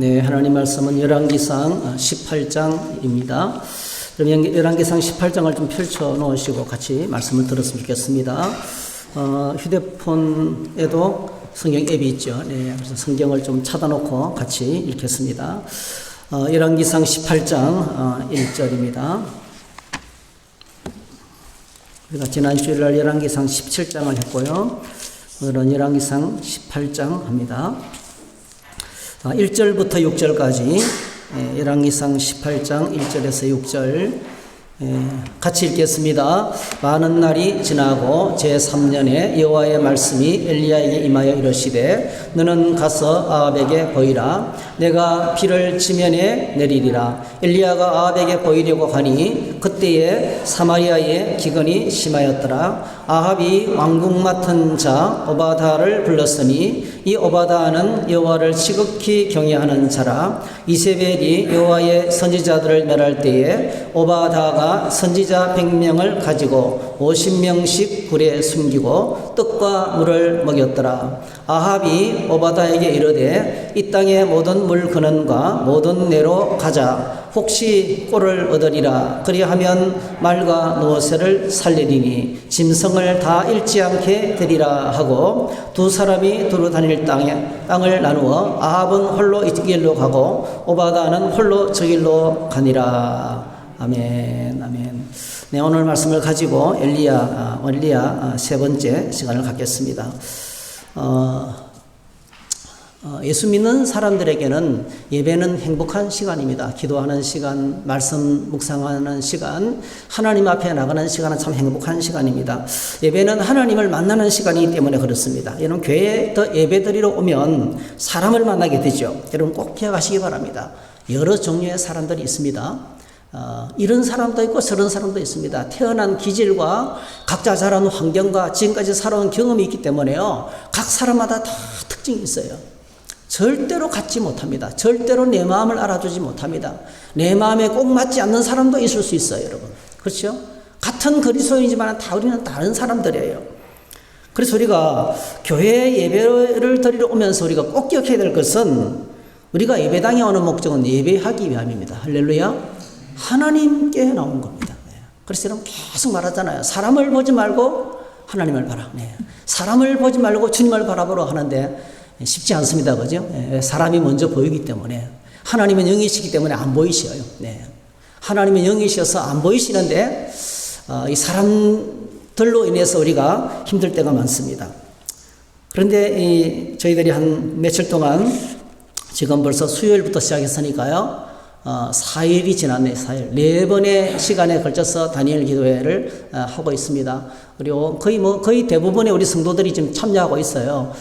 네, 하나님 말씀은 열왕기상 18장입니다. 그럼 열왕기상 18장을 좀 펼쳐 놓으시고 같이 말씀을 들었으면 좋겠습니다. 휴대폰에도 성경 앱이 있죠. 네, 그래서 성경을 좀 찾아놓고 같이 읽겠습니다. 열왕기상 18장 1절입니다. 우리가 지난 주일날 열왕기상 17장을 했고요. 오늘은 열왕기상 18장 합니다. 1절부터 6절까지 열왕기상 18장 1절에서 6절 같이 읽겠습니다. 많은 날이 지나고 제3년에 여호와의 말씀이 엘리야에게 임하여 이르시되 너는 가서 아합에게 보이라. 내가 비를 지면에 내리리라. 엘리야가 아합에게 보이려고 하니 그때에 사마리아에 기근이 심하였더라. 아합이 왕궁 맡은 자 오바다를 불렀으니 이 오바다는 여호와를 지극히 경외하는 자라. 이세벨이 여호와의 선지자들을 멸할 때에 오바다가 선지자 100명을 가지고 50명씩 굴에 숨기고 떡과 물을 먹였더라. 아합이 오바다에게 이르되 이 땅의 모든 물 근원과 모든 내로 가자. 혹시 꼴을 얻으리라. 그리하면 말과 노새를 살리리니 짐승을 다 잃지 않게 되리라 하고 두 사람이 두루 다닐 땅을 나누어 아합은 홀로 이 길로 가고 오바다는 홀로 저 길로 가니라. 아멘, 아멘. 네, 오늘 말씀을 가지고 엘리야 세 번째 시간을 갖겠습니다. 예수 믿는 사람들에게는 예배는 행복한 시간입니다. 기도하는 시간, 말씀 묵상하는 시간, 하나님 앞에 나가는 시간은 참 행복한 시간입니다. 예배는 하나님을 만나는 시간이기 때문에 그렇습니다. 여러분 교회에 예배드리러 오면 사람을 만나게 되죠. 여러분 꼭 기억하시기 바랍니다. 여러 종류의 사람들이 있습니다. 이런 사람도 있고 저런 사람도 있습니다. 태어난 기질과 각자 자란 환경과 지금까지 살아온 경험이 있기 때문에요. 각 사람마다 다 특징이 있어요. 절대로 같지 못합니다. 절대로 내 마음을 알아주지 못합니다. 내 마음에 꼭 맞지 않는 사람도 있을 수 있어요, 여러분. 그렇죠? 같은 그리스도인이지만 다 우리는 다른 사람들이에요. 그래서 우리가 교회 예배를 드리러 오면서 우리가 꼭 기억해야 될 것은 우리가 예배당에 오는 목적은 예배하기 위함입니다. 할렐루야. 하나님께 나온 겁니다. 그래서 여러분 계속 말하잖아요. 사람을 보지 말고 하나님을 바라. 사람을 보지 말고 주님을 바라보러 하는데 쉽지 않습니다. 그죠? 사람이 먼저 보이기 때문에 하나님은 영이시기 때문에 안 보이셔요. 하나님은 영이셔서 안 보이시는데 이 사람들로 인해서 우리가 힘들 때가 많습니다. 그런데 저희들이 한 며칠 동안 지금 벌써 수요일부터 시작했으니까요. 4일이 지났네. 4일. 4번의 시간에 걸쳐서 다니엘 기도회를 하고 있습니다. 그리고 거의 대부분의 우리 성도들이 지금 참여하고 있어요.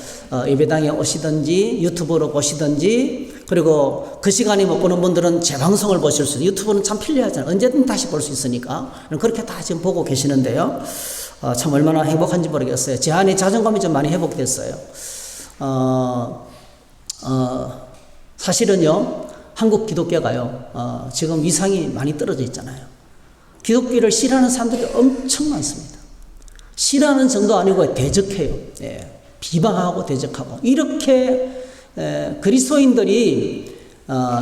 예배당에 오시든지 유튜브로 보시든지 그리고 그 시간에 못 보는 분들은 재방송을 보실 수 있어요. 유튜브는 참 편리하잖아요. 언제든 다시 볼 수 있으니까. 그렇게 다 지금 보고 계시는데요. 참 얼마나 행복한지 모르겠어요. 제 안에 자존감이 좀 많이 회복됐어요. 사실은요. 한국 기독교가요, 지금 위상이 많이 떨어져 있잖아요. 기독교를 싫어하는 사람들이 엄청 많습니다. 싫어하는 정도 아니고 대적해요. 비방하고 대적하고. 이렇게 그리스도인들이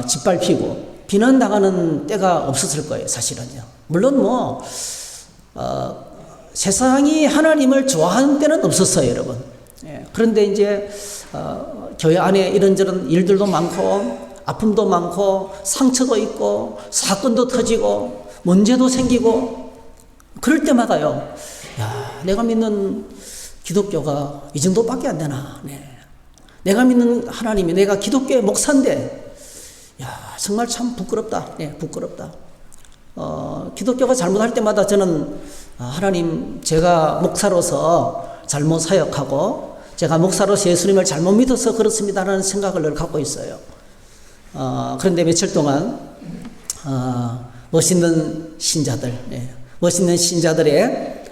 짓밟히고 비난당하는 때가 없었을 거예요, 사실은요. 물론 세상이 하나님을 좋아하는 때는 없었어요, 여러분. 그런데 이제 교회 안에 이런저런 일들도 많고 아픔도 많고 상처도 있고 사건도 터지고 문제도 생기고 그럴 때마다요. 야, 내가 믿는 기독교가 이 정도밖에 안 되나. 내가 믿는 하나님이 내가 기독교의 목사인데 야, 정말 참 부끄럽다. 부끄럽다. 기독교가 잘못할 때마다 저는 하나님 제가 목사로서 잘못 사역하고 제가 목사로서 예수님을 잘못 믿어서 그렇습니다라는 생각을 늘 갖고 있어요. 그런데 며칠 동안 멋있는 신자들의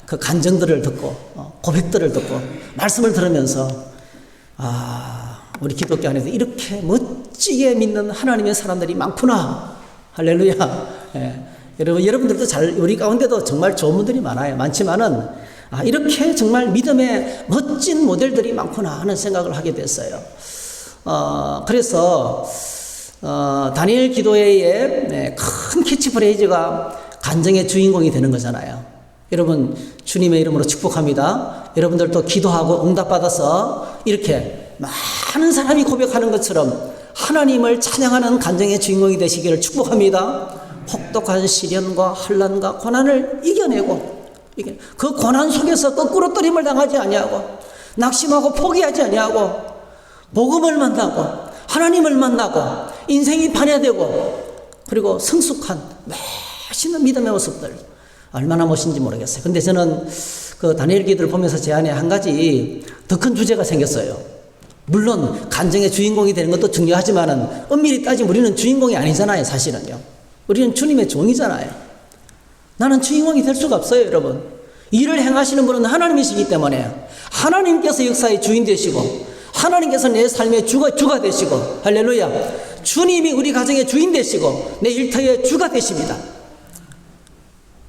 그 간증들을 듣고 고백들을 듣고 말씀을 들으면서 우리 기독교 안에서 이렇게 멋지게 믿는 하나님의 사람들이 많구나. 할렐루야. 여러분들도 우리 가운데도 정말 좋은 분들이 많지만은 이렇게 정말 믿음의 멋진 모델들이 많구나 하는 생각을 하게 됐어요. 그래서 다니엘 기도회의 큰 캐치프레이즈가 간증의 주인공이 되는 거잖아요. 여러분, 주님의 이름으로 축복합니다. 여러분들도 기도하고 응답받아서 이렇게 많은 사람이 고백하는 것처럼 하나님을 찬양하는 간증의 주인공이 되시기를 축복합니다. 혹독한 시련과 환난과 고난을 이겨내고 그 고난 속에서 거꾸로 떨림을 당하지 아니하고 낙심하고 포기하지 아니하고 복음을 만나고 하나님을 만나고 인생이 반야되고 그리고 성숙한 멋있는 믿음의 모습들 얼마나 멋진지 모르겠어요. 근데 저는 그 다니엘 기도를 보면서 제 안에 한 가지 더 큰 주제가 생겼어요. 물론 간증의 주인공이 되는 것도 중요하지만은 엄밀히 따지면 우리는 주인공이 아니잖아요. 사실은요. 우리는 주님의 종이잖아요. 나는 주인공이 될 수가 없어요. 여러분, 일을 행하시는 분은 하나님이시기 때문에 하나님께서 역사의 주인 되시고 하나님께서 내 삶의 주가 되시고, 할렐루야, 주님이 우리 가정의 주인 되시고 내 일터의 주가 되십니다.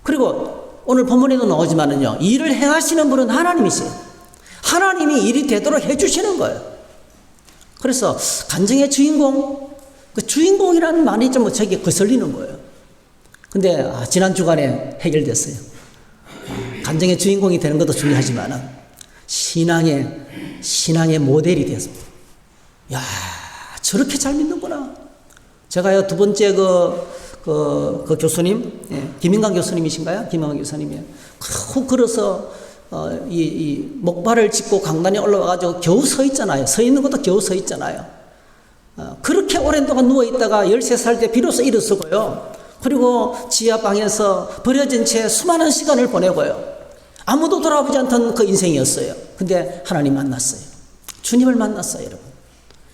그리고 오늘 본문에도 나오지만은요, 일을 행하시는 분은 하나님이세요. 하나님이 일이 되도록 해주시는 거예요. 그래서 간증의 주인공, 그 주인공이라는 말이 좀 저에게 거슬리는 거예요. 근데 지난 주간에 해결됐어요. 간증의 주인공이 되는 것도 중요하지만은 신앙의 모델이 되었습니다. 야, 저렇게 잘 믿는구나. 제가요, 두 번째 그 교수님, 김인강 교수님이신가요? 김인강 교수님이요. 훅 걸어서 이 목발을 짚고 강단에 올라와가지고 겨우 서 있잖아요. 서 있는 것도 겨우 서 있잖아요. 그렇게 오랜 동안 누워있다가 13살 때 비로소 일어서고요. 그리고 지하방에서 버려진 채 수많은 시간을 보내고요. 아무도 돌아보지 않던 그 인생이었어요. 근데 하나님 만났어요. 주님을 만났어요, 여러분.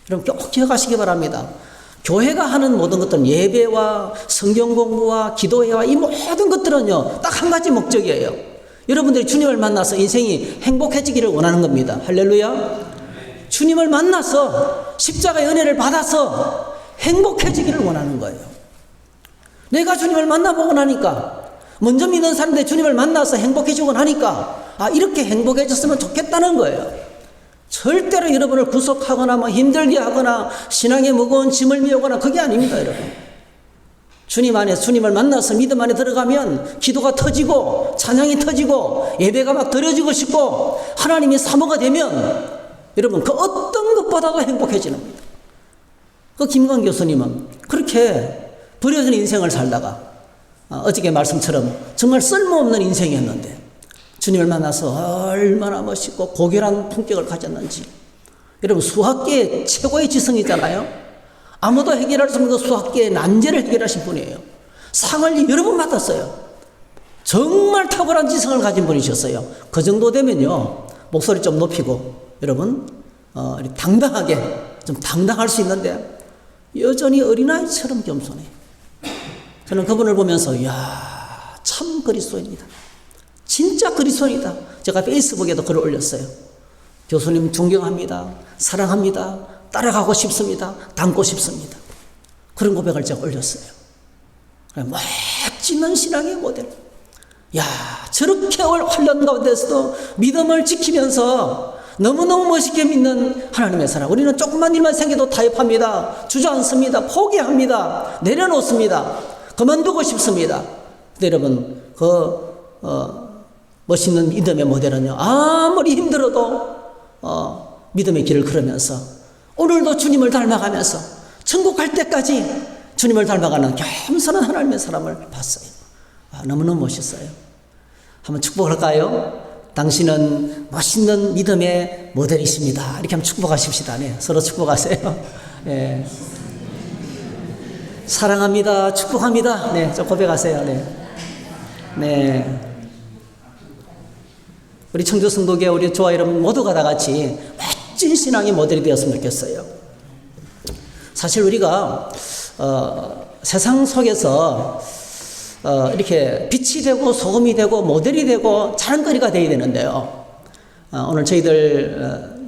여러분 꼭 기억하시기 바랍니다. 교회가 하는 모든 것들은 예배와 성경 공부와 기도회와 이 모든 것들은요, 딱 한 가지 목적이에요. 여러분들이 주님을 만나서 인생이 행복해지기를 원하는 겁니다. 할렐루야. 주님을 만나서 십자가의 은혜를 받아서 행복해지기를 원하는 거예요. 내가 주님을 만나보고 나니까, 먼저 믿는 사람들 주님을 만나서 행복해지고 나니까, 이렇게 행복해졌으면 좋겠다는 거예요. 절대로 여러분을 구속하거나 힘들게 하거나 신앙에 무거운 짐을 메우거나 그게 아닙니다, 여러분. 주님 안에, 주님을 만나서 믿음 안에 들어가면 기도가 터지고 찬양이 터지고 예배가 막 드려지고 싶고 하나님이 사모가 되면 여러분 그 어떤 것보다도 행복해지는 겁니다. 그 김광 교수님은 그렇게 버려진 인생을 살다가 어저께 말씀처럼 정말 쓸모없는 인생이었는데 주님을 만나서 얼마나 멋있고 고결한 품격을 가졌는지. 여러분, 수학계의 최고의 지성이잖아요. 아무도 해결할 수 없는 그 수학계의 난제를 해결하신 분이에요. 상을 여러 번 받았어요. 정말 탁월한 지성을 가진 분이셨어요. 그 정도 되면요, 목소리 좀 높이고 여러분 당당하게 좀 당당할 수 있는데 여전히 어린아이처럼 겸손해. 저는 그분을 보면서 이야, 참 그리스도입니다. 진짜 그리스도이다. 제가 페이스북에도 글을 올렸어요. 교수님 존경합니다. 사랑합니다. 따라가고 싶습니다. 닮고 싶습니다. 그런 고백을 제가 올렸어요. 멋지는 신앙의 모델. 야, 저렇게 환란 가운데서도 믿음을 지키면서 너무너무 멋있게 믿는 하나님의 사랑. 우리는 조금만 일만 생겨도 타협합니다. 주저앉습니다. 포기합니다. 내려놓습니다. 그만두고 싶습니다. 근데 여러분, 멋있는 믿음의 모델은요, 아무리 힘들어도 믿음의 길을 걸으면서 오늘도 주님을 닮아가면서 천국 갈 때까지 주님을 닮아가는 겸손한 하나님의 사람을 봤어요. 너무너무 멋있어요. 한번 축복할까요? 당신은 멋있는 믿음의 모델이십니다. 이렇게 한번 축복하십시다. 네, 서로 축복하세요. 네. 사랑합니다. 축복합니다. 네, 좀 고백하세요. 네. 네. 우리 청주 성도교회 우리 교화 여러분 모두가 다 같이 멋진 신앙의 모델이 되었으면 좋겠어요. 사실 우리가 세상 속에서 이렇게 빛이 되고 소금이 되고 모델이 되고 자랑거리가 되어야 되는데요. 오늘 저희들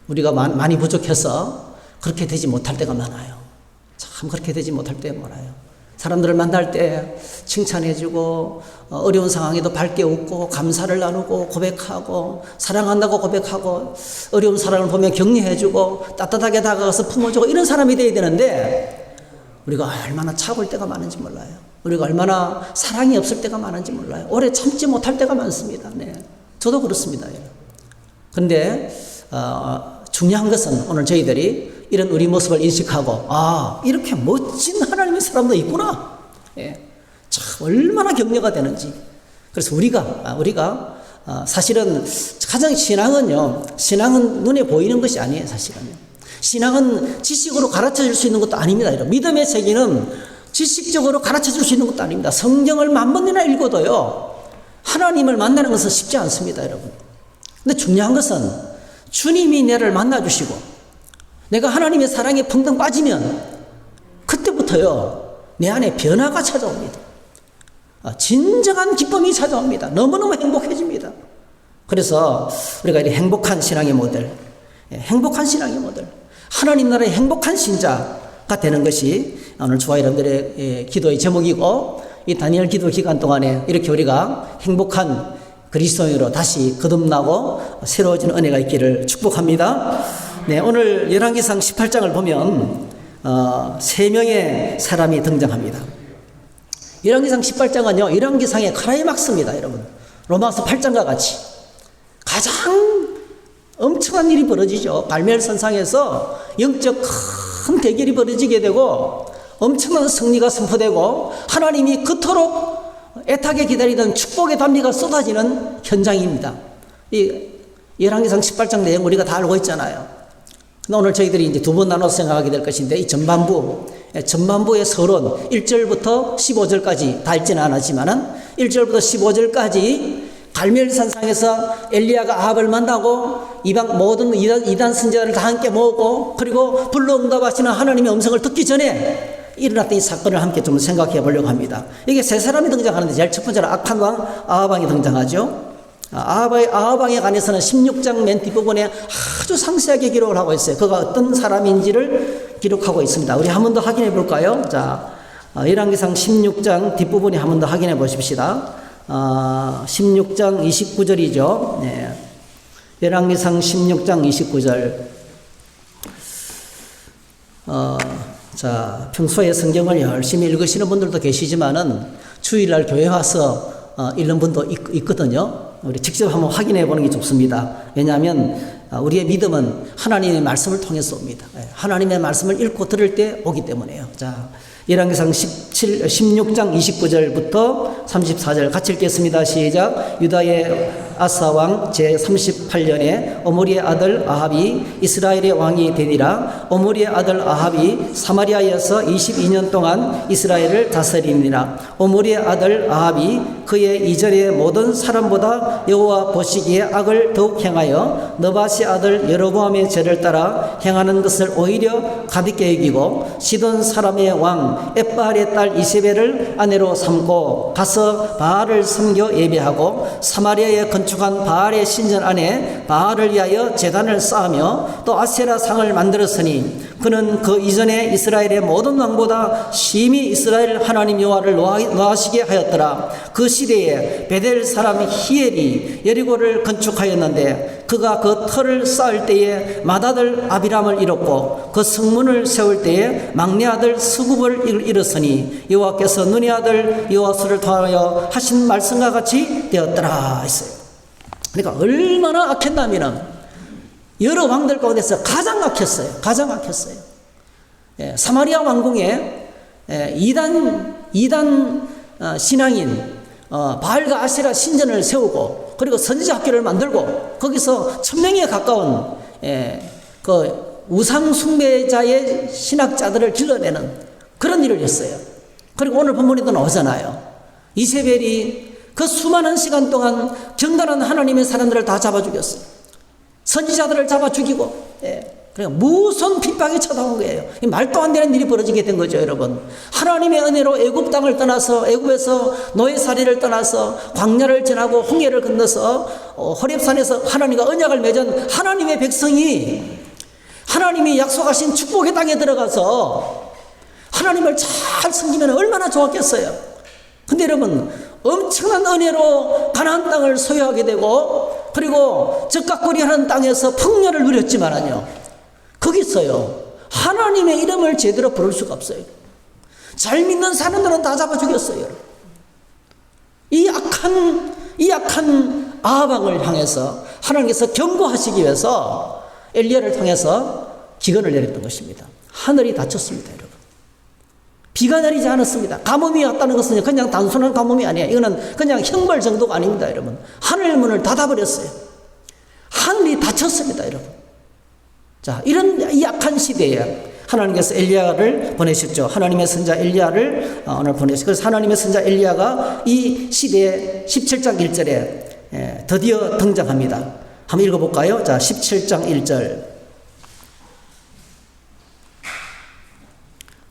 우리가 많이 부족해서 그렇게 되지 못할 때가 많아요. 참 그렇게 되지 못할 때가 많아요. 사람들을 만날 때 칭찬해주고 어려운 상황에도 밝게 웃고 감사를 나누고 고백하고 사랑한다고 고백하고 어려운 사람을 보면 격려해주고 따뜻하게 다가가서 품어주고 이런 사람이 돼야 되는데 우리가 얼마나 차가울 때가 많은지 몰라요. 우리가 얼마나 사랑이 없을 때가 많은지 몰라요. 오래 참지 못할 때가 많습니다. 네, 저도 그렇습니다. 그런데 중요한 것은 오늘 저희들이 이런 우리 모습을 인식하고 이렇게 멋진 하나님의 사람도 있구나. 예, 참 얼마나 격려가 되는지. 그래서 우리가 사실은 가장 신앙은 눈에 보이는 것이 아니에요. 사실은요. 신앙은 지식으로 가르쳐 줄 수 있는 것도 아닙니다. 여러분. 믿음의 세계는 지식적으로 가르쳐 줄 수 있는 것도 아닙니다. 성경을 10,000번이나 읽어도요, 하나님을 만나는 것은 쉽지 않습니다, 여러분. 근데 중요한 것은 주님이 나를 만나주시고 내가 하나님의 사랑에 펑덩 빠지면 그때부터요, 내 안에 변화가 찾아옵니다. 진정한 기쁨이 찾아옵니다. 너무너무 행복해집니다. 그래서 우리가 이 행복한 신앙의 모델, 하나님 나라의 행복한 신자가 되는 것이 오늘 저와 여러분들의 기도의 제목이고, 이 다니엘 기도 기간 동안에 이렇게 우리가 행복한 그리스도인으로 다시 거듭나고 새로워지는 은혜가 있기를 축복합니다. 네, 오늘 열왕기상 18장을 보면 3명의 사람이 등장합니다. 열왕기상 18장은요, 열왕기상의 클라이막스입니다, 여러분. 로마서 8장과 같이 가장 엄청난 일이 벌어지죠. 갈멜산상에서 영적 큰 대결이 벌어지게 되고 엄청난 승리가 선포되고 하나님이 그토록 애타게 기다리던 축복의 단비가 쏟아지는 현장입니다. 이 열왕기상 18장 내용 우리가 다 알고 있잖아요. 근데 오늘 저희들이 이제 2번 나눠서 생각하게 될 것인데, 이 전반부의 서론 1절부터 15절까지 다 읽지는 않았지만은 1절부터 15절까지 갈멜산상에서 엘리야가 아합을 만나고 이방 모든 이단 선지자를 다 함께 모으고, 그리고 불러 응답하시는 하나님의 음성을 듣기 전에 일어났던 이 사건을 함께 좀 생각해 보려고 합니다. 이게 3사람이 등장하는데, 제일 첫 번째로 악한 왕 아합왕이 등장하죠. 아합왕에 관해서는 16장 맨 뒷부분에 아주 상세하게 기록을 하고 있어요. 그가 어떤 사람인지를 기록하고 있습니다. 우리 한 번 더 확인해 볼까요? 자, 열왕기상 16장 뒷부분에 한 번 더 확인해 보십시다. 16장 29절이죠. 네. 열왕기상 16장 29절. 자, 평소에 성경을 열심히 읽으시는 분들도 계시지만은 주일날 교회 와서 읽는 분도 있거든요. 우리 직접 한번 확인해 보는 게 좋습니다. 왜냐하면 우리의 믿음은 하나님의 말씀을 통해서 옵니다. 하나님의 말씀을 읽고 들을 때 오기 때문에요. 자, 열왕기상 16장 29절부터 34절 같이 읽겠습니다. 시작. 유다의 아사왕 제38년에 오므리의 아들 아합이 이스라엘의 왕이 되니라. 오므리의 아들 아합이 사마리아에서 22년 동안 이스라엘을 다스리니라. 오므리의 아들 아합이 그의 이전의 모든 사람보다 여호와 보시기에 악을 더욱 행하여 느바시 아들 여로보암의 죄를 따라 행하는 것을 오히려 가볍게 여기고, 시돈 사람의 왕 엣바알의 딸 이세벨을 아내로 삼고 가서 바알을 섬겨 예배하고, 사마리아에 건축한 바알의 신전 안에 바알을 위하여 제단을 쌓으며 또 아세라 상을 만들었으니, 그는 그 이전에 이스라엘의 모든 왕보다 심히 이스라엘 하나님 여호와를 노하시게 하였더라. 그 시대에 베델 사람 히엘이 여리고를 건축하였는데, 그가 그 터를 쌓을 때에 맏아들 아비람을 잃었고, 그 성문을 세울 때에 막내 아들 스굽을 잃었으니 여호와께서 눈의 아들 여호와스를 통하여 하신 말씀과 같이 되었더라 했어요. 그러니까 얼마나 악했냐면은 여러 왕들 가운데서 가장 악했어요. 예, 사마리아 왕궁에 이단 신앙인 바알과 아세라 신전을 세우고, 그리고 선지자 학교를 만들고, 거기서 1000명에 가까운 그 우상 숭배자의 신학자들을 길러내는 그런 일을 했어요. 그리고 오늘 본문에도 나오잖아요. 이세벨이 그 수많은 시간 동안 경건한 하나님의 사람들을 다 잡아 죽였어요. 선지자들을 잡아 죽이고, 그러니까 무슨 핍박이 쳐다온 거예요. 말도 안 되는 일이 벌어지게 된 거죠, 여러분. 하나님의 은혜로 애굽 땅을 떠나서, 애굽에서 노예살이를 떠나서 광야를 지나고 홍해를 건너서 호렙산에서 하나님과 언약을 맺은 하나님의 백성이 하나님이 약속하신 축복의 땅에 들어가서 하나님을 잘 섬기면 얼마나 좋았겠어요. 근데 여러분, 엄청난 은혜로 가나안 땅을 소유하게 되고, 그리고 적각거리하는 땅에서 풍요를 누렸지만요, 거기서요 하나님의 이름을 제대로 부를 수가 없어요. 잘 믿는 사람들은 다 잡아 죽였어요. 이 악한 아합왕을 향해서 하나님께서 경고하시기 위해서 엘리야를 통해서 기근을 내렸던 것입니다. 하늘이 닫혔습니다, 여러분. 비가 내리지 않았습니다. 가뭄이 왔다는 것은 그냥 단순한 가뭄이 아니에요. 이거는 그냥 형벌 정도가 아닙니다, 여러분. 하늘 문을 닫아버렸어요. 하늘이 닫혔습니다, 여러분. 자, 이런 이 악한 시대에 하나님께서 엘리야를 보내셨죠. 하나님의 선자 엘리야를 오늘 보내셨고, 그래서 하나님의 선자 엘리야가 이 시대의 17장 1절에 드디어 등장합니다. 한번 읽어볼까요? 자, 17장 1절.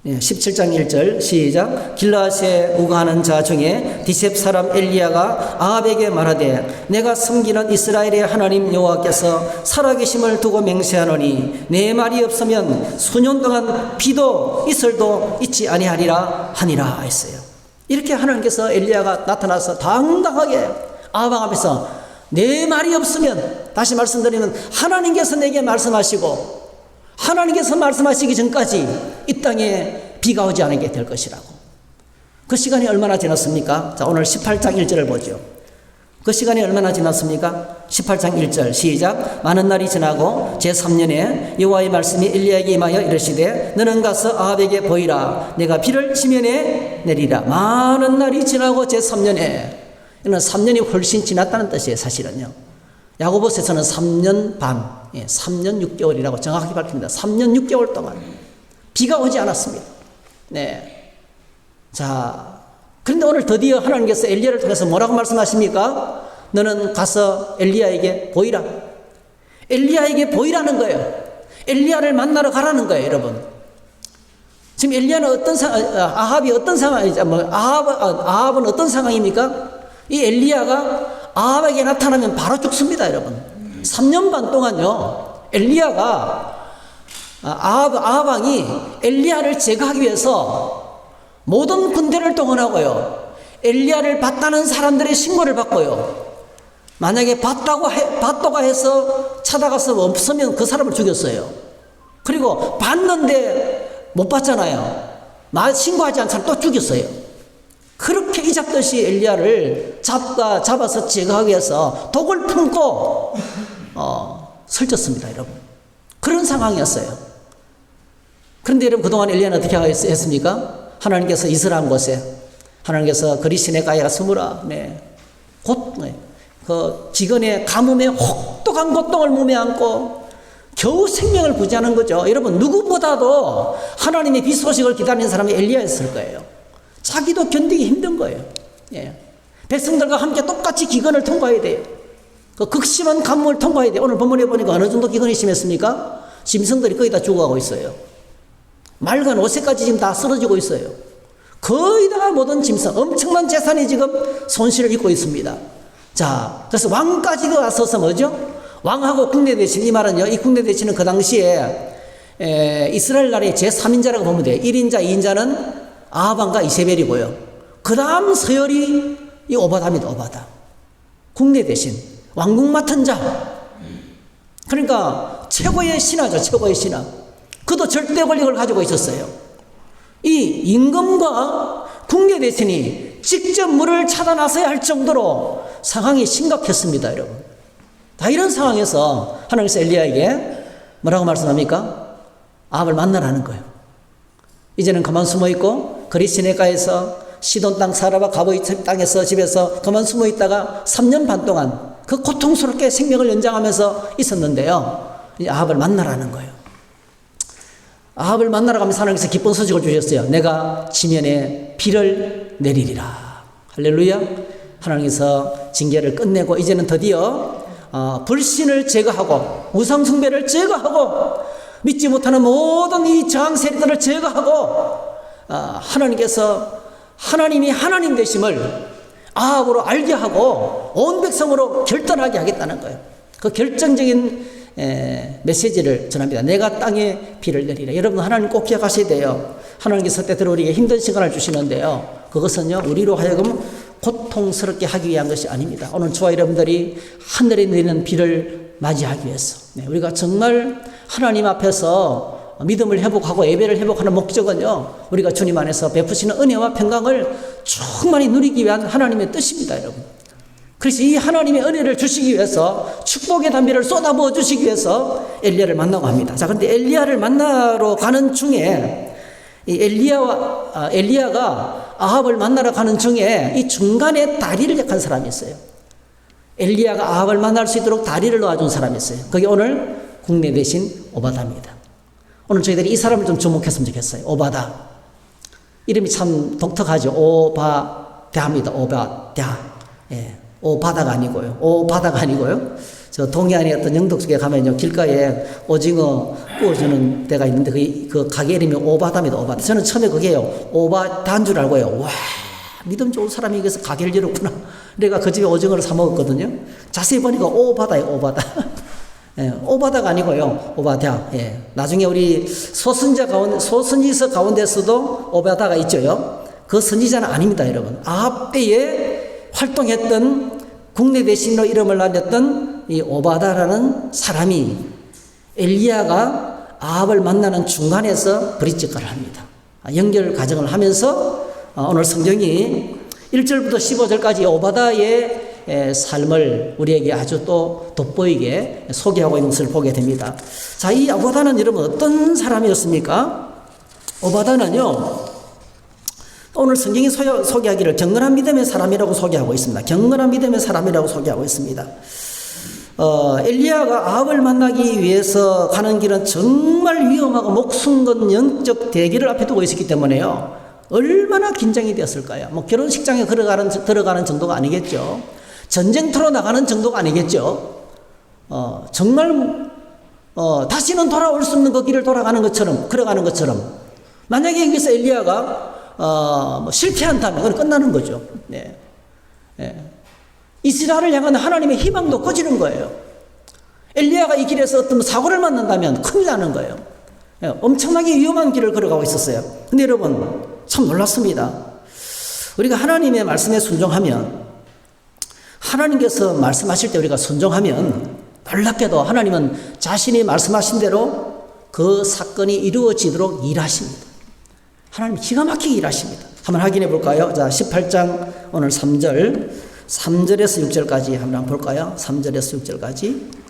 17장 1절 시작. 길라앗에 우거하는 자 중에 디셉 사람 엘리야가 아합에게 말하되 내가 섬기는 이스라엘의 하나님 여호와께서 살아계심을 두고 맹세하노니 내 말이 없으면 수년 동안 비도 이슬도 있지 아니하리라 하니라 했어요. 이렇게 하나님께서 엘리야가 나타나서 당당하게 아합 앞에서 내 말이 없으면, 다시 말씀드리면 하나님께서 내게 말씀하시고 하나님께서 말씀하시기 전까지 이 땅에 비가 오지 않게 될 것이라고. 그 시간이 얼마나 지났습니까? 자, 오늘 18장 1절을 보죠. 그 시간이 얼마나 지났습니까? 18장 1절 시작. 많은 날이 지나고 제3년에 여호와의 말씀이 엘리야에게 임하여 이르시되 너는 가서 아합에게 보이라. 내가 비를 지면에 내리라. 많은 날이 지나고 제3년에, 이는 3년이 훨씬 지났다는 뜻이에요, 사실은요. 야고보서에서는 3년 반, 3년 6개월이라고 정확하게 밝힙니다. 3년 6개월 동안 비가 오지 않았습니다. 네. 자, 그런데 오늘 드디어 하나님께서 엘리야를 통해서 뭐라고 말씀하십니까? 너는 가서 엘리야에게 보이라. 엘리야에게 보이라는 거예요. 엘리야를 만나러 가라는 거예요, 여러분. 지금 엘리야는 아합이 어떤 상황이죠? 아합은 어떤 상황입니까? 이 엘리야가 아합에게 나타나면 바로 죽습니다, 여러분. 3년 반 동안요, 엘리야가 아합 왕이 엘리야를 제거하기 위해서 모든 군대를 동원하고요, 엘리야를 봤다는 사람들의 신고를 받고요, 만약에 봤다가 해서 찾아가서 없으면 그 사람을 죽였어요. 그리고 봤는데 못 봤잖아요. 신고하지 않은 사람 또 죽였어요. 그렇게 이잡듯이 엘리야를 잡아서 제거하기 위해서 독을 품고 설쳤습니다, 여러분. 그런 상황이었어요. 그런데 여러분, 그동안 엘리야는 어떻게 했습니까? 하나님께서 이스라엘 곳에, 하나님께서 그리 시내가에 숨으라. 그 기근의 가뭄에 혹독한 고통을 몸에 안고 겨우 생명을 부지하는 거죠. 여러분, 누구보다도 하나님의 비 소식을 기다리는 사람이 엘리야였을 거예요. 자기도 견디기 힘든 거예요. 백성들과 함께 똑같이 기근을 통과해야 돼요. 그 극심한 가뭄을 통과해야 돼요. 오늘 본문에 보니까 어느 정도 기근이 심했습니까? 짐승들이 거의 다 죽어가고 있어요. 말과 노새까지 지금 다 쓰러지고 있어요. 거의 다 모든 짐승, 엄청난 재산이 지금 손실을 입고 있습니다. 자, 그래서 왕까지도 와서서 뭐죠? 왕하고 국내 대신, 이 말은요, 이 국내 대신은 그 당시에 이스라엘 나라의 제3인자라고 보면 돼요. 1인자, 2인자는 아합왕과 이세벨이고요. 그 다음 서열이 이 오바다입니다, 오바다. 국내 대신 왕국 맡은 자. 그러니까 최고의 신하죠, 최고의 신하. 그도 절대 권력을 가지고 있었어요. 이 임금과 국내 대신이 직접 물을 차다 나서야 할 정도로 상황이 심각했습니다, 여러분. 다 이런 상황에서 하나님께서 엘리야에게 뭐라고 말씀합니까? 아합을 만나라는 거예요. 이제는 그만 숨어 있고 그리 시내가에서 시돈 땅 사라바 가보이 땅에서 집에서 그만 숨어 있다가 3년 반 동안 그 고통스럽게 생명을 연장하면서 있었는데요, 이제 아합을 만나라는 거예요. 아합을 만나러 가면서 하나님께서 기쁜 소식을 주셨어요. 내가 지면에 비를 내리리라. 할렐루야. 하나님께서 징계를 끝내고 이제는 드디어 불신을 제거하고 우상 숭배를 제거하고 믿지 못하는 모든 이 저항 세력들을 제거하고 하나님께서 하나님이 하나님 되심을 아합으로 알게 하고 온 백성으로 결단하게 하겠다는 거예요. 그 결정적인 메시지를 전합니다. 내가 땅에 비를 내리라. 여러분, 하나님 꼭 기억하셔야 돼요. 하나님께서 때때로 우리에게 힘든 시간을 주시는데요. 그것은요, 우리로 하여금 고통스럽게 하기 위한 것이 아닙니다. 오늘 저와 여러분들이 하늘에 내리는 비를 맞이하기 위해서, 우리가 정말 하나님 앞에서 믿음을 회복하고 예배를 회복하는 목적은요, 우리가 주님 안에서 베푸시는 은혜와 평강을 충만히 누리기 위한 하나님의 뜻입니다, 여러분. 그래서 이 하나님의 은혜를 주시기 위해서, 축복의 담비를 쏟아부어 주시기 위해서 엘리야를 만나고 합니다. 자, 그런데 엘리야를 만나러 가는 중에 이 엘리야가 아합을 만나러 가는 중에 이 중간에 다리를 약한 사람이 있어요. 엘리야가 아합을 만날 수 있도록 다리를 놓아준 사람이 있어요. 그게 오늘 국내 대신 오바다입니다. 오늘 저희들이 이 사람을 좀 주목했으면 좋겠어요. 오바다. 이름이 참 독특하죠. 오바다입니다. 오바다. 예. 오바다가 아니고요. 오바다가 아니고요. 저 동해안의 어떤 영덕 속에 가면요, 길가에 오징어 구워주는 데가 있는데 그 가게 이름이 오바다입니다. 오바다. 저는 처음에 그게요, 오바다인 줄 알고요. 와, 믿음 좋은 사람이 여기서 가게를 열었구나. 내가 그 집에 오징어를 사 먹었거든요. 자세히 보니까 오바다예요. 오바다. 예, 오바다가 아니고요, 오바다. 예. 나중에 우리 소선지서 가운데서도 오바다가 있죠요. 그 선지자는 아닙니다, 여러분. 아합 때에 활동했던 국내 대신으로 이름을 날렸던 이 오바다라는 사람이 엘리야가 아합을 만나는 중간에서 브릿지가를 합니다. 연결 과정을 하면서 오늘 성경이 1절부터 15절까지 오바다의 삶을 우리에게 아주 또 돋보이게 소개하고 있는 것을 보게 됩니다. 자, 이 오바다는 여러분 어떤 사람이었습니까? 오바다는요, 오늘 성경이 소개하기를 경건한 믿음의 사람이라고 소개하고 있습니다. 경건한 믿음의 사람이라고 소개하고 있습니다. 엘리야가 아합을 만나기 위해서 가는 길은 정말 위험하고 목숨 건 영적 대기를 앞에 두고 있었기 때문에요, 얼마나 긴장이 되었을까요? 뭐 결혼식장에 들어가는 정도가 아니겠죠. 전쟁터로 나가는 정도가 아니겠죠. 정말 다시는 돌아올 수 없는 그 길을 걸어가는 것처럼 만약에 여기서 엘리야가 실패한다면 그건 끝나는 거죠. 네. 네. 이스라엘을 향한 하나님의 희망도 꺼지는 거예요. 엘리야가 이 길에서 어떤 사고를 만난다면 큰일 나는 거예요. 네. 엄청나게 위험한 길을 걸어가고 있었어요. 근데 여러분, 참 놀랐습니다. 우리가 하나님의 말씀에 순종하면, 하나님께서 말씀하실 때 우리가 순종하면, 놀랍게도 하나님은 자신이 말씀하신 대로 그 사건이 이루어지도록 일하십니다. 하나님 기가 막히게 일하십니다. 한번 확인해 볼까요? 자, 18장 오늘 3절에서 6절까지 한번 볼까요? 3절에서 6절까지.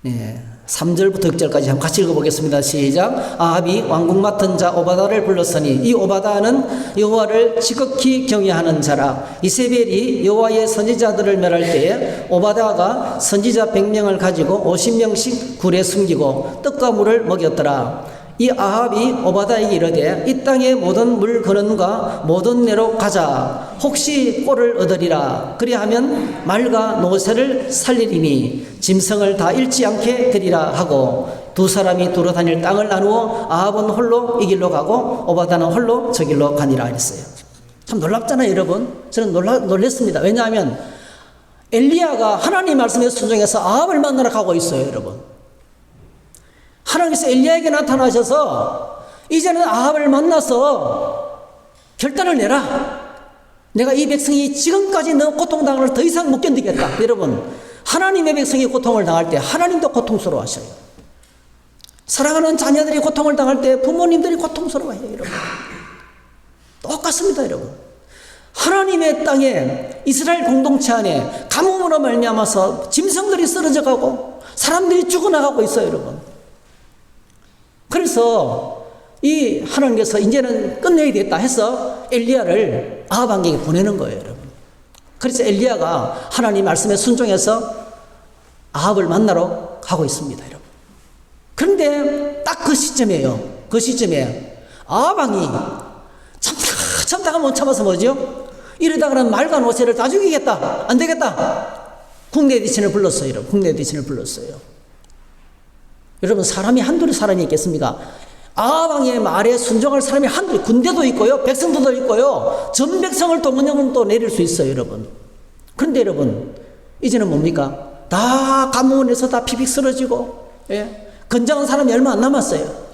네, 3절부터 6절까지 한번 같이 읽어보겠습니다. 시작. 아합이 왕궁 맡은 자 오바다를 불렀으니 이 오바다는 여호와를 지극히 경외하는 자라. 이세벨이 여호와의 선지자들을 멸할 때에 오바다가 선지자 100명을 가지고 50명씩 굴에 숨기고 떡과 물을 먹였더라. 이 아합이 오바다에게 이르되 이 땅의 모든 물 근원과 모든 내로 가자. 혹시 꼴을 얻으리라. 그리하면 말과 노새를 살리리니 짐승을 다 잃지 않게 되리라 하고 두 사람이 두루 다닐 땅을 나누어 아합은 홀로 이 길로 가고 오바다는 홀로 저 길로 가니라 했어요. 참 놀랍잖아요, 여러분. 저는 놀랐습니다. 왜냐하면 엘리야가 하나님 말씀에 순종해서 아합을 만나러 가고 있어요, 여러분. 하나님께서 엘리야에게 나타나셔서 이제는 아합을 만나서 결단을 내라. 내가 이 백성이 지금까지 너무 고통당하는 걸 더 이상 못 견디겠다. 여러분, 하나님의 백성이 고통을 당할 때 하나님도 고통스러워하셔요. 사랑하는 자녀들이 고통을 당할 때 부모님들이 고통스러워해요, 여러분. 똑같습니다, 여러분. 하나님의 땅에 이스라엘 공동체 안에 가뭄으로 말미암아서 짐승들이 쓰러져 가고 사람들이 죽어나가고 있어요, 여러분. 그래서 이 하나님께서 이제는 끝내야 되겠다 해서 엘리야를 아합에게 보내는 거예요, 여러분. 그래서 엘리야가 하나님 말씀에 순종해서 아합을 만나러 가고 있습니다, 여러분. 그런데 딱 그 시점이에요. 그 시점에 아합 왕이 참다가 못 참아서 뭐죠? 이러다가는 말과 노새를 다 죽이겠다. 안 되겠다. 국내 대신을 불렀어요, 여러분. 국내 대신을 불렀어요. 여러분, 사람이 한둘이 사람이 있겠습니까? 아합 왕의 말에 순종할 사람이 한둘, 군대도 있고요, 백성들도 있고요, 전 백성을 동원하면 또 내릴 수 있어요, 여러분. 그런데 여러분, 이제는 뭡니까? 다 가뭄에서 다 피빅 쓰러지고, 예? 건장한 사람이 얼마 안 남았어요.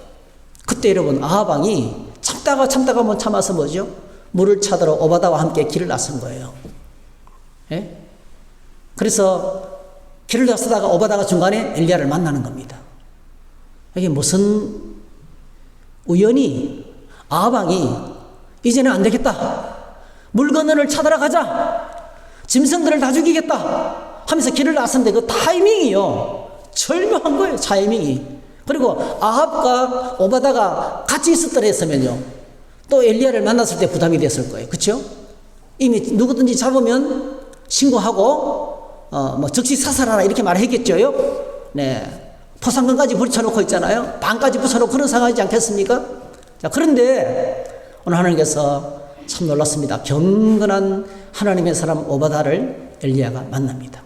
그때 여러분, 아합 왕이 참다가 못 참아서 뭐죠? 물을 찾으러 오바다와 함께 길을 나선 거예요. 예? 그래서 길을 나서다가 오바다가 중간에 엘리야를 만나는 겁니다. 이게 무슨 우연히 아합 왕이 이제는 안 되겠다. 물 건너를 찾으러 가자. 짐승들을 다 죽이겠다 하면서 길을 나섰는데 그 타이밍이요. 절묘한 거예요. 타이밍이. 그리고 아합과 오바다가 같이 있었더라 했으면요. 또 엘리야를 만났을 때 부담이 됐을 거예요. 그렇죠? 이미 누구든지 잡으면 신고하고 즉시 사살하라 이렇게 말했겠죠요. 네. 포상금까지 붙여놓고 있잖아요. 반까지 붙여놓고 그런 상황이지 않겠습니까? 자, 그런데 오늘 하나님께서 참 놀랐습니다. 경건한 하나님의 사람 오바다를 엘리야가 만납니다.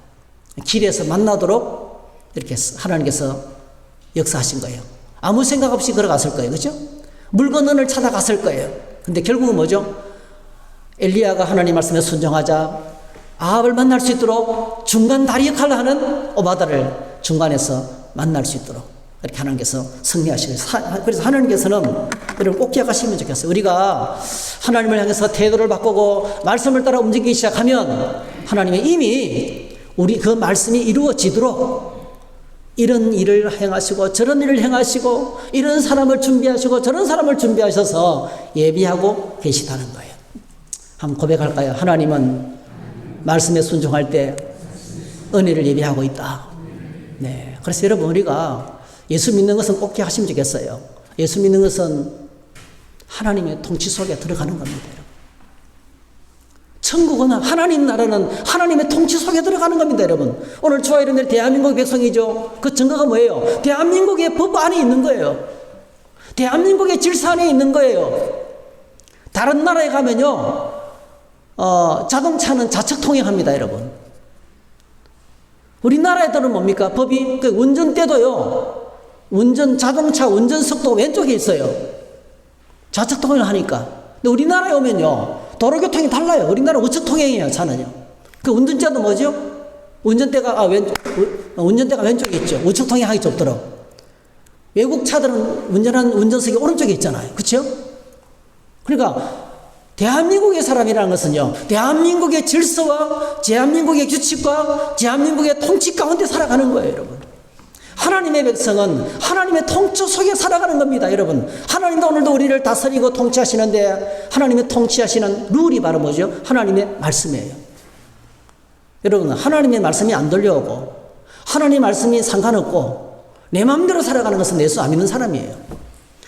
길에서 만나도록 이렇게 하나님께서 역사하신 거예요. 아무 생각 없이 걸어갔을 거예요. 그렇죠? 물 건너를 찾아갔을 거예요. 근데 결국은 뭐죠? 엘리야가 하나님 말씀에 순종하자 아합을 만날 수 있도록 중간 다리 역할을 하는 오바다를 중간에서 만날 수 있도록 이렇게 하나님께서 승리하시고, 그래서 하나님께서는 여러분 꼭 기억하시면 좋겠어요. 우리가 하나님을 향해서 태도를 바꾸고 말씀을 따라 움직이기 시작하면 하나님이 이미 우리 그 말씀이 이루어지도록 이런 일을 행하시고 저런 일을 행하시고 이런 사람을 준비하시고 저런 사람을 준비하셔서 예비하고 계시다는 거예요. 한번 고백할까요? 하나님은 말씀에 순종할 때 은혜를 예비하고 있다. 네. 그래서 여러분 우리가 예수 믿는 것은 꼭 기억하시면 좋겠어요. 예수 믿는 것은 하나님의 통치 속에 들어가는 겁니다. 천국은 하나님 나라는 하나님의 통치 속에 들어가는 겁니다, 여러분. 오늘 저와 여러분들 대한민국 백성이죠. 그 증거가 뭐예요? 대한민국의 법 안에 있는 거예요. 대한민국의 질서 안에 있는 거예요. 다른 나라에 가면요, 자동차는 좌측 통행합니다, 여러분. 우리나라에들은 뭡니까? 법이 그 운전대도요. 자동차 운전 속도가 왼쪽에 있어요. 좌측 통행을 하니까. 근데 우리나라에 오면요. 도로교통이 달라요. 우리나라 우측 통행이에요, 차는요. 그 운전대도 뭐죠? 운전대가 왼쪽에 있죠. 우측 통행하기 좁도록. 외국 차들은 운전한 운전석이 오른쪽에 있잖아요. 그렇죠? 그러니까 대한민국의 사람이라는 것은요. 대한민국의 질서와 대한민국의 규칙과 대한민국의 통치 가운데 살아가는 거예요, 여러분. 하나님의 백성은 하나님의 통치 속에 살아가는 겁니다, 여러분. 하나님도 오늘도 우리를 다스리고 통치하시는데 하나님의 통치하시는 룰이 바로 뭐죠? 하나님의 말씀이에요. 여러분, 하나님의 말씀이 안 들려오고 하나님의 말씀이 상관없고 내 마음대로 살아가는 것은 예수 안 믿는 사람이에요.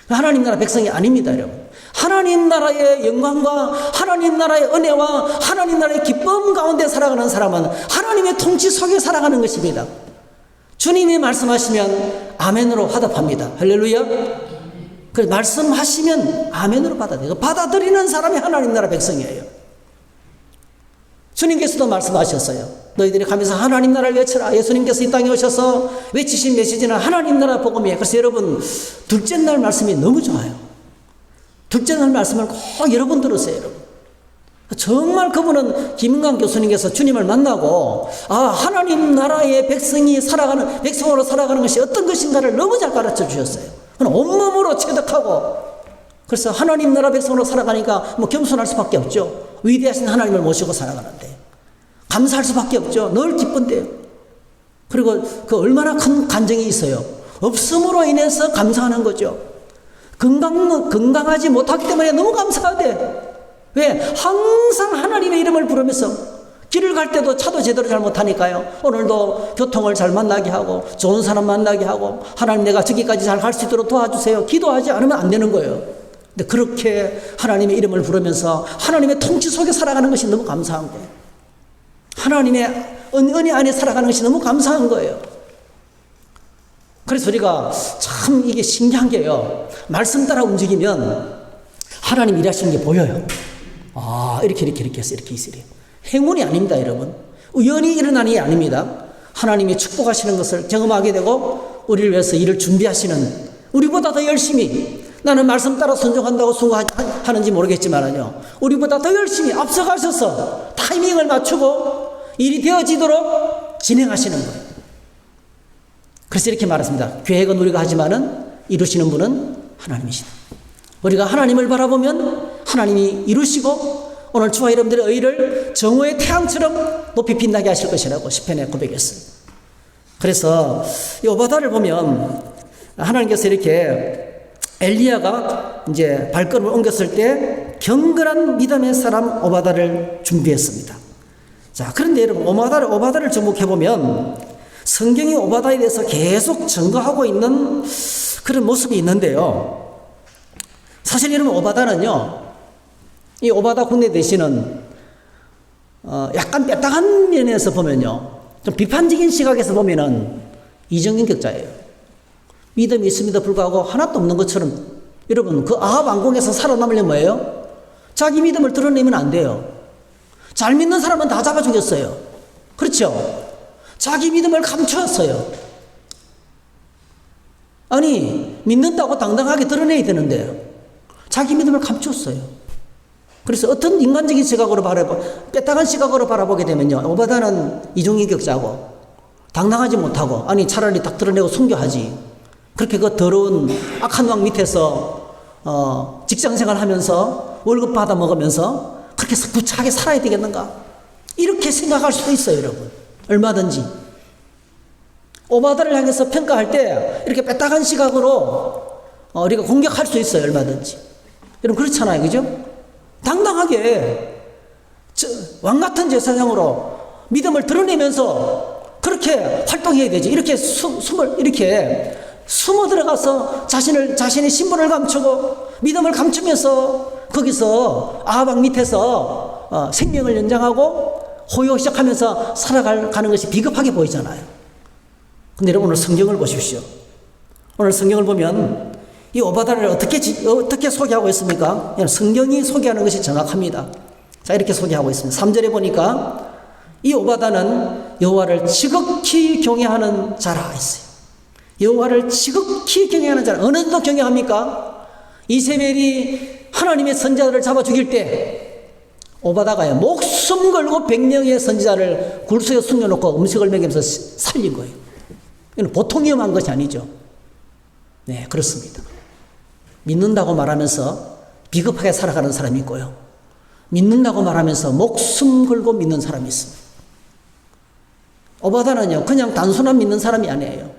하나님 나라 백성이 아닙니다, 여러분. 하나님 나라의 영광과 하나님 나라의 은혜와 하나님 나라의 기쁨 가운데 살아가는 사람은 하나님의 통치 속에 살아가는 것입니다. 주님이 말씀하시면 아멘으로 화답합니다. 할렐루야. 그래서 말씀하시면 아멘으로 받아들여요. 받아들이는 사람이 하나님 나라 백성이에요. 주님께서도 말씀하셨어요. 너희들이 가면서 하나님 나라를 외쳐라. 예수님께서 이 땅에 오셔서 외치신 메시지는 하나님 나라 복음이에요. 그래서 여러분 둘째 날 말씀이 너무 좋아요. 둘째 날 말씀을 꼭 여러분 들으세요, 여러분. 정말 그분은 김은강 교수님께서 주님을 만나고 하나님 나라의 백성으로 살아가는 것이 어떤 것인가를 너무 잘 가르쳐 주셨어요. 온몸으로 체득하고 그래서 하나님 나라 백성으로 살아가니까 뭐 겸손할 수밖에 없죠. 위대하신 하나님을 모시고 살아가는데 감사할 수밖에 없죠. 늘 기쁜데요. 그리고 그 얼마나 큰 간증이 있어요. 없음으로 인해서 감사하는 거죠. 건강하지 못하기 때문에 너무 감사하대. 왜? 항상 하나님의 이름을 부르면서 길을 갈 때도 차도 제대로 잘 못하니까요. 오늘도 교통을 잘 만나게 하고 좋은 사람 만나게 하고 하나님 내가 저기까지 잘 갈 수 있도록 도와주세요. 기도하지 않으면 안 되는 거예요. 근데 그렇게 하나님의 이름을 부르면서 하나님의 통치 속에 살아가는 것이 너무 감사한 거예요. 하나님의 은혜 안에 살아가는 것이 너무 감사한 거예요. 그래서 우리가 참 이게 신기한 게요. 말씀 따라 움직이면 하나님 일하시는 게 보여요. 이렇게 해서 이렇게 있으래요. 행운이 아닙니다, 여러분. 우연히 일어나는 게 아닙니다. 하나님이 축복하시는 것을 경험하게 되고 우리를 위해서 일을 준비하시는, 우리보다 더 열심히, 나는 말씀 따라 순종한다고 순종하는지 모르겠지만요, 우리보다 더 열심히 앞서가셔서 타이밍을 맞추고 일이 되어지도록 진행하시는 거예요. 그래서 이렇게 말했습니다. 계획은 우리가 하지만은 이루시는 분은 하나님이시다. 우리가 하나님을 바라보면 하나님이 이루시고 오늘 저와 여러분들의 의를 정오의 태양처럼 높이 빛나게 하실 것이라고 시편에 고백했어요. 그래서 이 오바다를 보면 하나님께서 이렇게 엘리야가 이제 발걸음을 옮겼을 때 경건한 믿음의 사람 오바다를 준비했습니다. 자, 그런데 여러분 오바다를 접목해보면 성경이 오바다에 대해서 계속 증거하고 있는 그런 모습이 있는데요. 사실 여러분 오바다는요, 이 오바다 군대 대신은 약간 뼈다간 면에서 보면요, 좀 비판적인 시각에서 보면은 이정인격자예요. 믿음이 있음에도 불구하고 하나도 없는 것처럼. 여러분 그 아합 왕궁에서 살아남으려면 뭐예요? 자기 믿음을 드러내면 안 돼요. 잘 믿는 사람은 다 잡아 죽였어요. 그렇죠? 자기 믿음을 감추었어요. 아니 믿는다고 당당하게 드러내야 되는데 자기 믿음을 감추었어요. 그래서 어떤 인간적인 시각으로 뼈다간 시각으로 바라보게 되면요, 오바다는 이중인격자고 당당하지 못하고, 아니 차라리 딱 드러내고 순교하지. 그렇게 그 더러운 악한 왕 밑에서 직장생활 하면서 월급 받아 먹으면서 그렇게 구차하게 살아야 되겠는가, 이렇게 생각할 수도 있어요. 여러분 얼마든지 오바다를 향해서 평가할 때 이렇게 뼈다간 시각으로 우리가 공격할 수 있어요. 얼마든지. 여러분 그렇잖아요. 그죠? 당당하게 왕같은 제사장으로 믿음을 드러내면서 그렇게 활동해야 되지. 이렇게 이렇게 숨어 들어가서 자신의 신분을 감추고 믿음을 감추면서 거기서 아합 밑에서 생명을 연장하고 호요시작하면서 살아가는 것이 비겁하게 보이잖아요. 근데 여러분 오늘 성경을 보십시오. 오늘 성경을 보면 이 오바다를 어떻게 소개하고 있습니까? 성경이 소개하는 것이 정확합니다. 자, 이렇게 소개하고 있습니다. 3절에 보니까 이 오바다는 여호와를 지극히 경외하는 자라 했어요. 여호와를 지극히 경외하는 자라. 어느 정도 경외합니까? 이세벨이 하나님의 선지자들을 잡아 죽일 때 오바다가요, 목숨 걸고 100명의 선지자를 굴소에 숨겨놓고 음식을 먹이면서 살린 거예요. 이건 보통 위험한 것이 아니죠. 네, 그렇습니다. 믿는다고 말하면서 비겁하게 살아가는 사람이 있고요, 믿는다고 말하면서 목숨 걸고 믿는 사람이 있습니다. 오바다는요, 그냥 단순한 믿는 사람이 아니에요.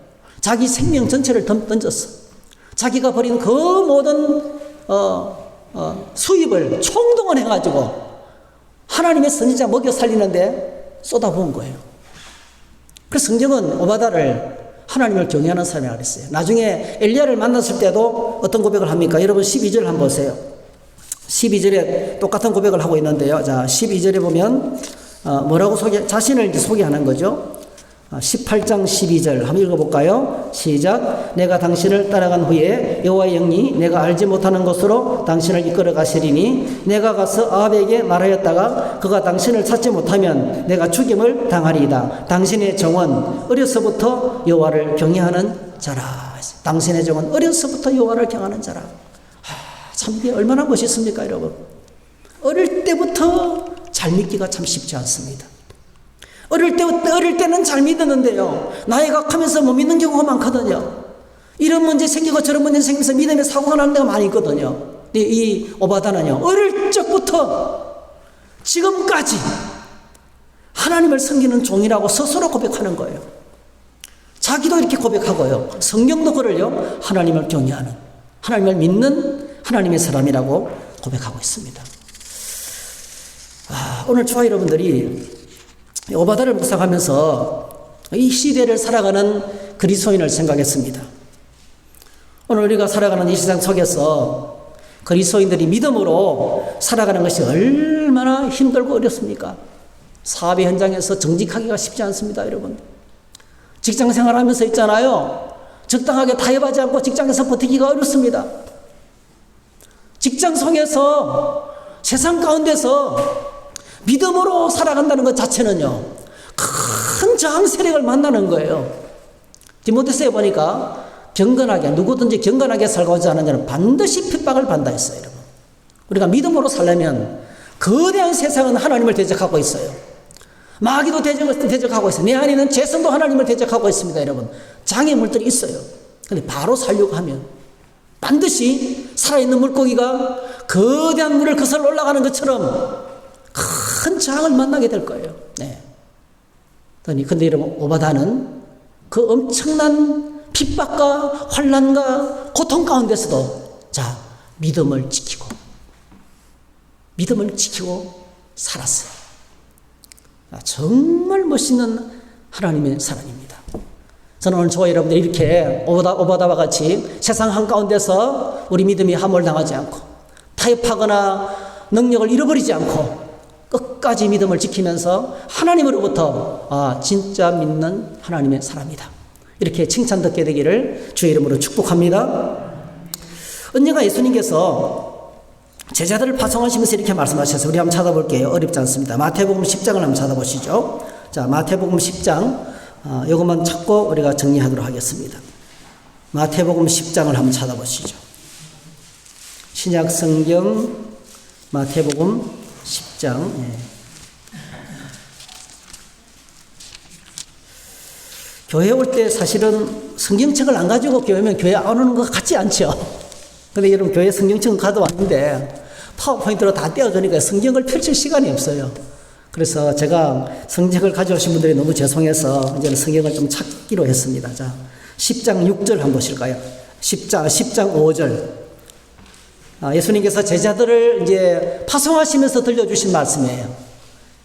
자기 생명 전체를 던졌어. 자기가 버린 그 모든 수입을 총동원해가지고 하나님의 선지자 먹여 살리는데 쏟아부은 거예요. 그래서 성경은 오바다를 하나님을 경외하는 사람이라고 그랬어요. 나중에 엘리야를 만났을 때도 어떤 고백을 합니까? 여러분 12절 한번 보세요. 12절에 똑같은 고백을 하고 있는데요. 자, 12절에 보면 뭐라고 자신을 소개하는 거죠. 18장 12절 한번 읽어볼까요? 시작. 내가 당신을 따라간 후에 여호와의 영이 내가 알지 못하는 곳으로 당신을 이끌어 가시리니 내가 가서 아합에게 말하였다가 그가 당신을 찾지 못하면 내가 죽임을 당하리이다. 당신의 정원 어려서부터 여호와를 경외하는 자라. 당신의 정원 어려서부터 여호와를 경외하는 자라. 참 이게 얼마나 멋있습니까, 여러분? 어릴 때부터 잘 믿기가 참 쉽지 않습니다. 어릴 때는 잘 믿었는데요, 나이가 커면서 못 믿는 경우가 많거든요. 이런 문제 생기고 저런 문제 생기면서 믿음의 사고가 나는 데가 많이 있거든요. 이 오바다는요, 어릴 적부터 지금까지 하나님을 섬기는 종이라고 스스로 고백하는 거예요. 자기도 이렇게 고백하고요, 성경도 그를요, 하나님을 경외하는, 하나님을 믿는 하나님의 사람이라고 고백하고 있습니다. 오늘 저와 여러분들이 오바다를 묵상하면서 이 시대를 살아가는 그리스도인을 생각했습니다. 오늘 우리가 살아가는 이 세상 속에서 그리스도인들이 믿음으로 살아가는 것이 얼마나 힘들고 어렵습니까? 사업의 현장에서 정직하기가 쉽지 않습니다, 여러분. 직장 생활하면서 있잖아요, 적당하게 타협하지 않고 직장에서 버티기가 어렵습니다. 직장 속에서 세상 가운데서 믿음으로 살아간다는 것 자체는요, 큰 저항 세력을 만나는 거예요. 디모데서에 보니까 경건하게, 누구든지 경건하게 살고자 하는 자는 반드시 핍박을 받는다 했어요, 여러분. 우리가 믿음으로 살려면 거대한 세상은 하나님을 대적하고 있어요. 마귀도 대적하고 있어요. 내 안에 있는 죄성도 하나님을 대적하고 있습니다, 여러분. 장애물들이 있어요. 근데 바로 살려고 하면 반드시 살아있는 물고기가 거대한 물을 거슬러 올라가는 것처럼 큰 장을 만나게 될 거예요. 네. 근데 여러분, 오바다는 그 엄청난 핍박과 환난과 고통 가운데서도 믿음을 지키고 살았어요. 정말 멋있는 하나님의 사랑입니다. 저는 오늘 저와 여러분들이 이렇게 오바다와 같이 세상 한가운데서 우리 믿음이 함몰당하지 않고 타협하거나 능력을 잃어버리지 않고 끝까지 믿음을 지키면서 하나님으로부터 진짜 믿는 하나님의 사람이다, 이렇게 칭찬 듣게 되기를 주의 이름으로 축복합니다. 언젠가 예수님께서 제자들을 파송하시면서 이렇게 말씀하셨어요. 우리 한번 찾아볼게요. 어렵지 않습니다. 마태복음 10장을 한번 찾아보시죠. 마태복음 10장, 이것만 찾고 우리가 정리하도록 하겠습니다. 마태복음 10장을 한번 찾아보시죠. 신약 성경 마태복음 10장. 교회 올 때 사실은 성경책을 안 가지고 교회 안 오는 것 같지 않죠? 근데 여러분, 교회 성경책은 가져왔는데 파워포인트로 다 떼어주니까 성경을 펼칠 시간이 없어요. 그래서 제가 성경을 가져오신 분들이 너무 죄송해서 이제는 성경을 좀 찾기로 했습니다. 10장 6절 한번 보실까요? 10장 5절. 예수님께서 제자들을 이제 파송하시면서 들려주신 말씀이에요.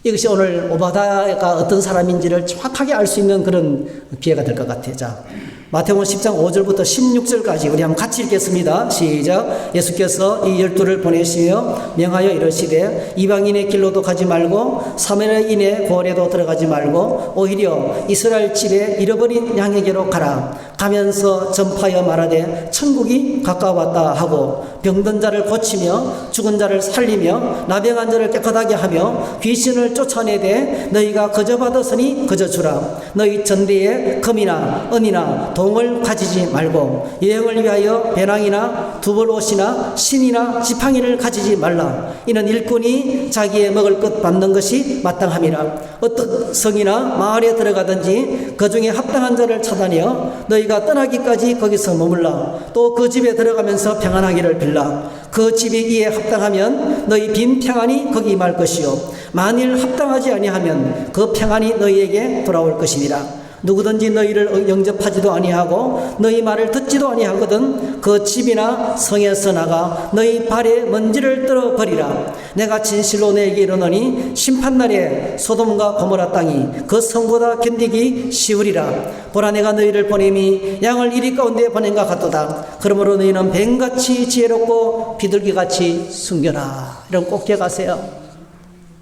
이것이 오늘 오바다가 어떤 사람인지를 정확하게 알 수 있는 그런 기회가 될 것 같아요. 마태복음 10장 5절부터 16절까지 우리 한번 같이 읽겠습니다. 시작. 예수께서 이 12를 보내시며 명하여 이르시되 이방인의 길로도 가지 말고 사마리아인의 고을에도 들어가지 말고 오히려 이스라엘 집에 잃어버린 양에게로 가라. 가면서 전파하여 말하되 천국이 가까웠다 하고 병든 자를 고치며 죽은 자를 살리며 나병한 자를 깨끗하게 하며 귀신을 쫓아내되 너희가 거저 받았으니 거저 주라. 너희 전대에 금이나 은이나 동을 가지지 말고 여행을 위하여 배낭이나 두벌옷이나 신이나 지팡이를 가지지 말라. 이는 일꾼이 자기의 먹을 것 받는 것이 마땅함이라. 어떤 성이나 마을에 들어가든지 그 중에 합당한 자를 찾아내어 너희가 떠나기까지 거기서 머물라. 또 그 집에 들어가면서 평안하기를 빌라. 그 집이 이에 합당하면 너희 빈 평안이 거기 임할 것이요 만일 합당하지 아니하면 그 평안이 너희에게 돌아올 것이니라. 누구든지 너희를 영접하지도 아니하고 너희 말을 듣지도 아니하거든 그 집이나 성에서 나가 너희 발에 먼지를 떨어 버리라. 내가 진실로 너희에게 이르노니 심판날에 소돔과 고모라 땅이 그 성보다 견디기 쉬우리라. 보라, 내가 너희를 보냄이 양을 이리 가운데 보낸 것 같도다. 그러므로 너희는 뱀같이 지혜롭고 비둘기같이 숨겨라. 이런 꼭 기억하세요.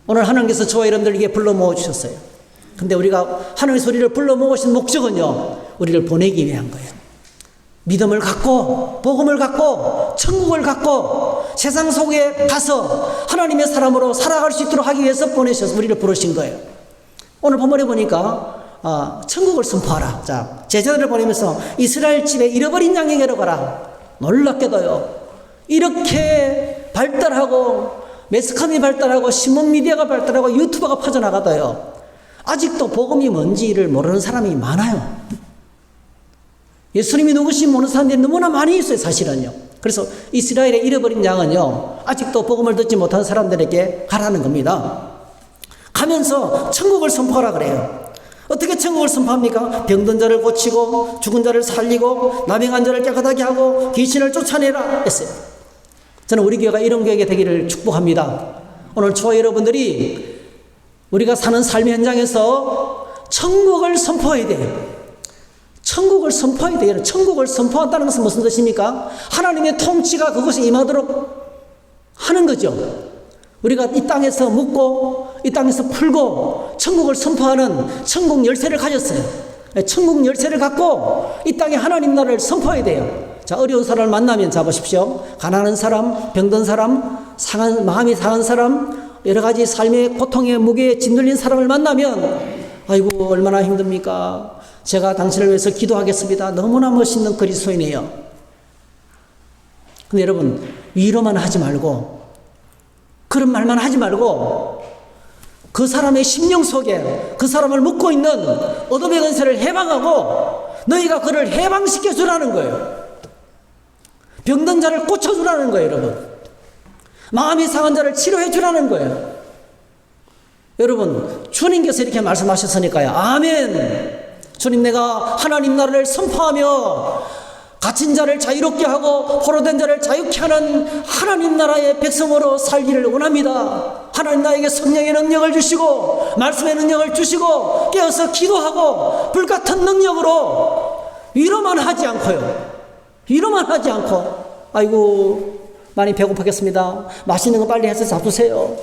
오늘 하나님께서 저와 여러분들에게 불러 모아주셨어요. 근데 우리가 하나님의 소리를 불러 모으신 목적은요, 우리를 보내기 위한 거예요. 믿음을 갖고, 복음을 갖고, 천국을 갖고, 세상 속에 가서 하나님의 사람으로 살아갈 수 있도록 하기 위해서 보내셔서 우리를 부르신 거예요. 오늘 본문에 보니까 천국을 선포하라. 제자들을 보내면서 이스라엘 집에 잃어버린 양에게로 가라. 놀랍게도요, 이렇게 발달하고 매스컴이 발달하고 신문미디어가 발달하고 유튜버가 퍼져나가도요, 아직도 복음이 뭔지를 모르는 사람이 많아요. 예수님이 누구신지 모르는 사람들이 너무나 많이 있어요, 사실은요. 그래서 이스라엘의 잃어버린 양은요, 아직도 복음을 듣지 못한 사람들에게 가라는 겁니다. 가면서 천국을 선포하라 그래요. 어떻게 천국을 선포합니까? 병든 자를 고치고 죽은 자를 살리고 나병한 자를 깨끗하게 하고 귀신을 쫓아내라 했어요. 저는 우리 교회가 이런 교회가 되기를 축복합니다. 오늘 저와 여러분들이 우리가 사는 삶의 현장에서 천국을 선포해야 돼요. 천국을 선포해야 돼요. 천국을 선포한다는 것은 무슨 뜻입니까? 하나님의 통치가 그것에 임하도록 하는 거죠. 우리가 이 땅에서 묵고 이 땅에서 풀고 천국을 선포하는 천국 열쇠를 가졌어요. 천국 열쇠를 갖고 이 땅에 하나님 나라를 선포해야 돼요. 어려운 사람을 만나면 보십시오. 가난한 사람, 병든 사람, 마음이 상한 사람, 여러 가지 삶의 고통의 무게에 짓눌린 사람을 만나면 아이고 얼마나 힘듭니까? 제가 당신을 위해서 기도하겠습니다. 너무나 멋있는 그리스도인이에요. 근데 여러분, 위로만 하지 말고 그런 말만 하지 말고 그 사람의 심령 속에 그 사람을 묶고 있는 어둠의 권세를 해방하고 너희가 그를 해방시켜 주라는 거예요. 병든 자를 고쳐주라는 거예요, 여러분. 마음이 상한 자를 치료해 주라는 거예요. 여러분, 주님께서 이렇게 말씀하셨으니까요. 아멘. 주님, 내가 하나님 나라를 선포하며 갇힌 자를 자유롭게 하고 포로된 자를 자유케 하는 하나님 나라의 백성으로 살기를 원합니다. 하나님 나에게 성령의 능력을 주시고 말씀의 능력을 주시고 깨어서 기도하고 불같은 능력으로 위로만 하지 않고요. 위로만 하지 않고 아이고 많이 배고프겠습니다. 맛있는 거 빨리 해서 잡수세요.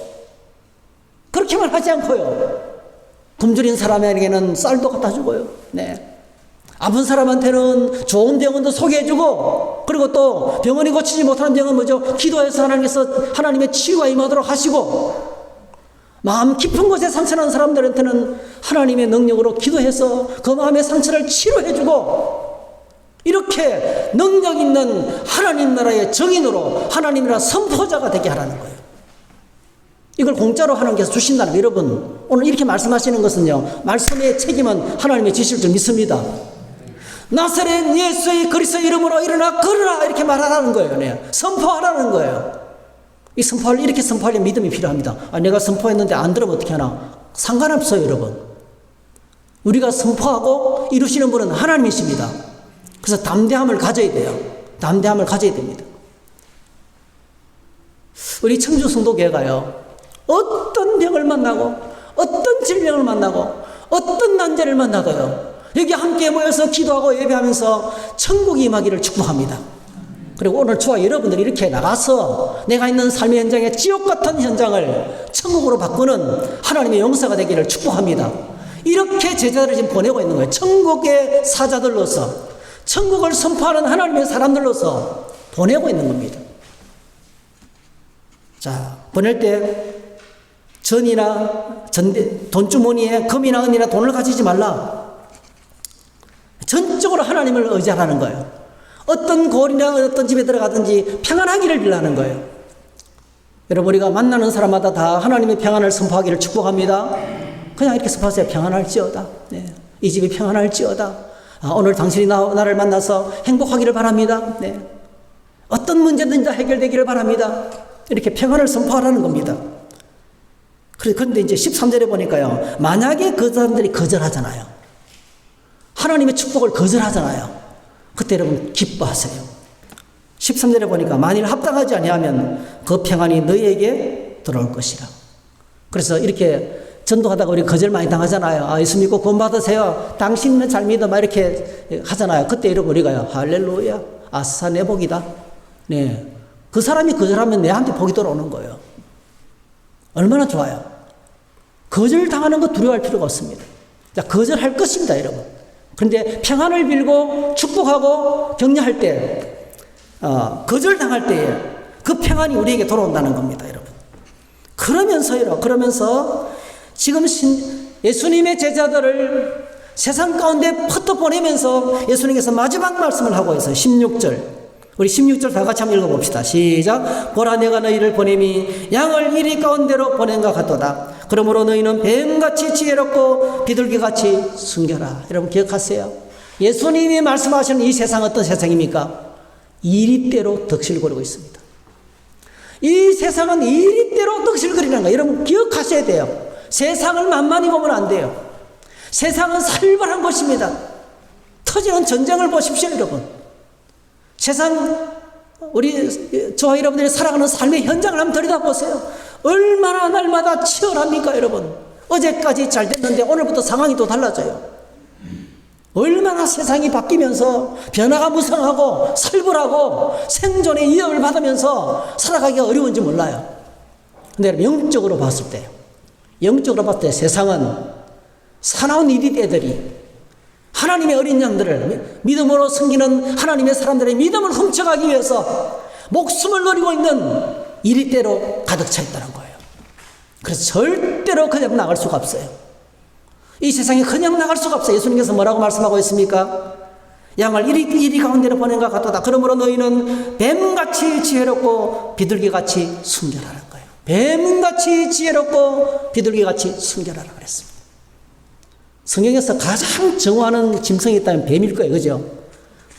그렇게만 하지 않고요. 굶주린 사람에게는 쌀도 갖다 주고요. 네. 아픈 사람한테는 좋은 병원도 소개해주고, 그리고 또 병원이 고치지 못하는 병은 뭐죠? 기도해서 하나님께서 하나님의 치유가 임하도록 하시고, 마음 깊은 곳에 상처난 사람들한테는 하나님의 능력으로 기도해서 그 마음의 상처를 치료해주고, 이렇게 능력 있는 하나님 나라의 정인으로 하나님 나라 선포자가 되게 하라는 거예요. 이걸 공짜로 하나님께서 주신다는 거예요. 여러분, 오늘 이렇게 말씀하시는 것은요, 말씀의 책임은 하나님의 지실 줄 믿습니다. 나사렛 예수의 그리스도 이름으로 일어나 걸으라 이렇게 말하라는 거예요. 네. 선포하라는 거예요. 이 선포를 이렇게 선포하려면 믿음이 필요합니다. 내가 선포했는데 안 들으면 어떻게 하나? 상관없어요, 여러분. 우리가 선포하고 이루시는 분은 하나님이십니다. 그래서 담대함을 가져야 돼요. 담대함을 가져야 됩니다. 우리 청주 성도교회가요, 어떤 병을 만나고 어떤 질병을 만나고 어떤 난제를 만나도요, 여기 함께 모여서 기도하고 예배하면서 천국이 임하기를 축복합니다. 그리고 오늘 저와 여러분들이 이렇게 나가서 내가 있는 삶의 현장에 지옥 같은 현장을 천국으로 바꾸는 하나님의 용사가 되기를 축복합니다. 이렇게 제자들을 지금 보내고 있는 거예요. 천국의 사자들로서, 천국을 선포하는 하나님의 사람들로서 보내고 있는 겁니다. 자, 보낼 때 전이나 돈주머니에 금이나 은이나 돈을 가지지 말라. 전적으로 하나님을 의지하라는 거예요. 어떤 고을이나 어떤 집에 들어가든지 평안하기를 빌라는 거예요. 여러분, 우리가 만나는 사람마다 다 하나님의 평안을 선포하기를 축복합니다. 그냥 이렇게 선포하세요. 평안할지어다. 네. 이 집이 평안할지어다. 오늘 당신이 나를 만나서 행복하기를 바랍니다. 네. 어떤 문제든지 다 해결되기를 바랍니다. 이렇게 평안을 선포하라는 겁니다. 그런데 이제 13절에 보니까요, 만약에 그 사람들이 거절하잖아요. 하나님의 축복을 거절하잖아요. 그때 여러분 기뻐하세요. 13절에 보니까 만일 합당하지 아니하면 그 평안이 너희에게 들어올 것이라. 그래서 이렇게 전도하다가 우리 거절 많이 당하잖아요. 예수 믿고 구원 받으세요. 당신은 잘 믿어. 막 이렇게 하잖아요. 그때 여러분 우리가요, 할렐루야, 아싸 내 복이다. 네, 그 사람이 거절하면 내한테 복이 들어오는 거예요. 얼마나 좋아요. 거절당하는 거 두려워할 필요가 없습니다. 자, 거절할 것입니다, 여러분. 그런데 평안을 빌고 축복하고 격려할 때, 거절당할 때에 그 평안이 우리에게 돌아온다는 겁니다, 여러분. 그러면서 지금 예수님의 제자들을 세상 가운데 퍼뜩 보내면서 예수님께서 마지막 말씀을 하고 있어요. 16절. 우리 16절 다 같이 한번 읽어봅시다. 시작. 보라, 내가 너희를 보냄이 양을 이리 가운데로 보낸것 같도다. 그러므로 너희는 뱀같이 지혜롭고 비둘기같이 순결하. 여러분 기억하세요. 예수님이 말씀하시는 이 세상 어떤 세상입니까? 이리대로 덕실거리고 있습니다. 이 세상은 이리대로 덕실거리는 거예요. 여러분 기억하셔야 돼요. 세상을 만만히 보면 안 돼요. 세상은 살벌한 곳입니다. 터지는 전쟁을 보십시오, 여러분. 세상, 저와 여러분들이 살아가는 삶의 현장을 한번 들여다보세요. 얼마나 날마다 치열합니까, 여러분? 어제까지 잘 됐는데 오늘부터 상황이 또 달라져요. 얼마나 세상이 바뀌면서 변화가 무성하고 살벌하고 생존의 위협을 받으면서 살아가기가 어려운지 몰라요. 근데 영적으로 봤을 때 세상은 사나운 이리떼들이 하나님의 어린 양들을 믿음으로 섬기는 하나님의 사람들의 믿음을 훔쳐가기 위해서 목숨을 노리고 있는 이리떼로 가득 차 있다는 거예요. 그래서 절대로 그냥 나갈 수가 없어요. 이 세상에 그냥 나갈 수가 없어요. 예수님께서 뭐라고 말씀하고 있습니까? 양을 이리 가운데로 보낸 것 같도다. 그러므로 너희는 뱀같이 지혜롭고 비둘기같이 순결하는 거예요. 뱀같이 지혜롭고 비둘기같이 순결하라 그랬습니다. 성경에서 가장 정화하는 짐승이 있다면 뱀일 거예요. 그죠?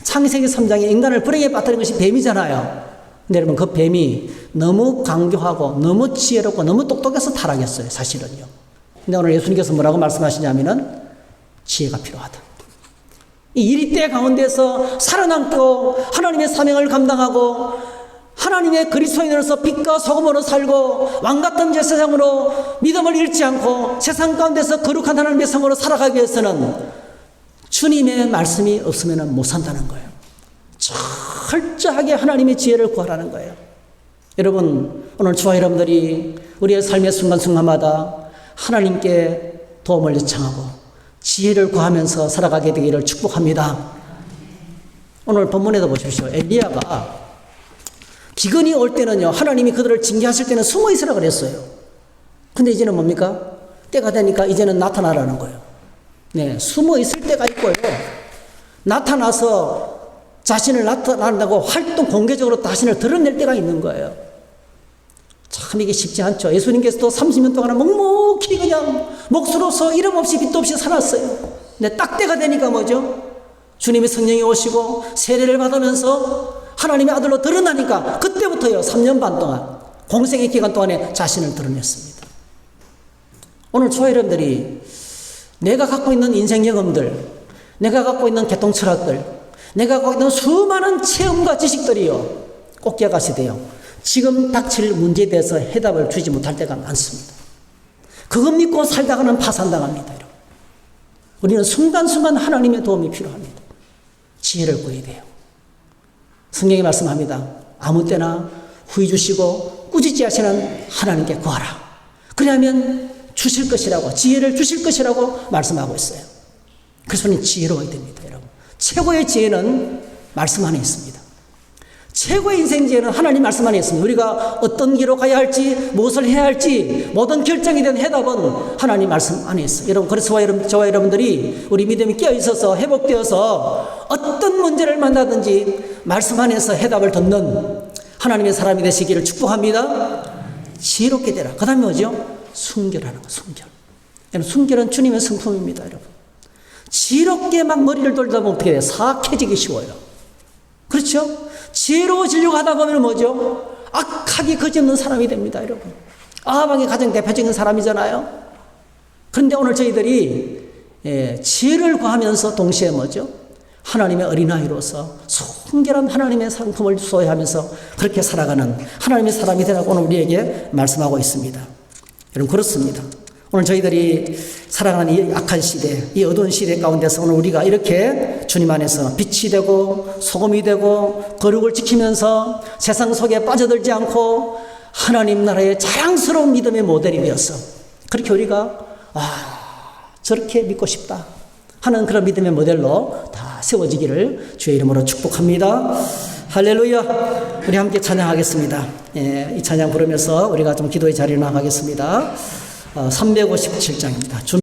창세기 3장에 인간을 불행에 빠뜨린 것이 뱀이잖아요. 근데 여러분 그 뱀이 너무 강교하고 너무 지혜롭고 너무 똑똑해서 타락했어요. 사실은요. 근데 오늘 예수님께서 뭐라고 말씀하시냐면은 지혜가 필요하다. 이 이리때 가운데서 살아남고 하나님의 사명을 감당하고 하나님의 그리스도인으로서 빛과 소금으로 살고 왕같은 제사장으로 믿음을 잃지 않고 세상 가운데서 거룩한 하나님의 성으로 살아가기 위해서는 주님의 말씀이 없으면 못 산다는 거예요. 철저하게 하나님의 지혜를 구하라는 거예요. 여러분, 오늘 저와 여러분들이 우리의 삶의 순간순간마다 하나님께 도움을 요청하고 지혜를 구하면서 살아가게 되기를 축복합니다. 오늘 본문에도 보십시오. 엘리야가 기근이 올 때는요, 하나님이 그들을 징계하실 때는 숨어 있으라 그랬어요. 근데 이제는 뭡니까? 때가 되니까 이제는 나타나라는 거예요. 네, 숨어 있을 때가 있고요. 나타나서 자신을 나타난다고 공개적으로 자신을 드러낼 때가 있는 거예요. 참 이게 쉽지 않죠. 예수님께서도 30년 동안 묵묵히 그냥 몫으로서 이름 없이 빛도 없이 살았어요. 근데 딱 때가 되니까 뭐죠? 주님의 성령이 오시고 세례를 받으면서 하나님의 아들로 드러나니까 그때부터요 3년 반 동안 공생의 기간 동안에 자신을 드러냈습니다. 오늘 저와 여러분들이 내가 갖고 있는 인생 경험들, 내가 갖고 있는 개통 철학들, 내가 갖고 있는 수많은 체험과 지식들이요 꼭 기억하셔야 돼요. 지금 닥칠 문제에 대해서 해답을 주지 못할 때가 많습니다. 그것 믿고 살다가는 파산당합니다. 여러분. 우리는 순간순간 하나님의 도움이 필요합니다. 지혜를 구해야 돼요. 성경이 말씀합니다. 아무 때나 후히 주시고 꾸짖지 하시는 하나님께 구하라. 그러면 주실 것이라고, 지혜를 주실 것이라고 말씀하고 있어요. 그래서 우리는 지혜로워야 됩니다. 여러분. 최고의 지혜는 말씀 안에 있습니다. 최고의 인생 지혜는 하나님 말씀 안에 있습니다. 우리가 어떤 길로 가야 할지, 무엇을 해야 할지 모든 결정에 대한 해답은 하나님 말씀 안에 있어요. 여러분, 그래서 저와 여러분들이 우리 믿음이 깨어 있어서 회복되어서 어떤 문제를 만나든지 말씀 안에서 해답을 듣는 하나님의 사람이 되시기를 축복합니다. 지혜롭게 되라. 그 다음에 뭐죠? 순결하는 거, 순결. 여러분, 순결은 주님의 성품입니다. 여러분, 지혜롭게 막 머리를 돌다 보면 어떻게 돼요? 사악해지기 쉬워요. 그렇죠? 지혜로워지려고 하다 보면 뭐죠? 악하게 거짓없는 사람이 됩니다. 여러분, 아합왕이 가장 대표적인 사람이잖아요. 그런데 오늘 저희들이 지혜를 구하면서 동시에 뭐죠? 하나님의 어린아이로서 순결한 하나님의 상품을 소유하면서 그렇게 살아가는 하나님의 사람이 되라고 오늘 우리에게 말씀하고 있습니다. 여러분, 그렇습니다. 오늘 저희들이 살아가는 이 악한 시대, 이 어두운 시대 가운데서 오늘 우리가 이렇게 주님 안에서 빛이 되고 소금이 되고 거룩을 지키면서 세상 속에 빠져들지 않고 하나님 나라의 자랑스러운 믿음의 모델이 되어서 그렇게 우리가 저렇게 믿고 싶다 하는 그런 믿음의 모델로 다 세워지기를 주의 이름으로 축복합니다. 할렐루야. 우리 함께 찬양하겠습니다. 이 찬양 부르면서 우리가 좀 기도의 자리로 나가겠습니다. 357장입니다. 주는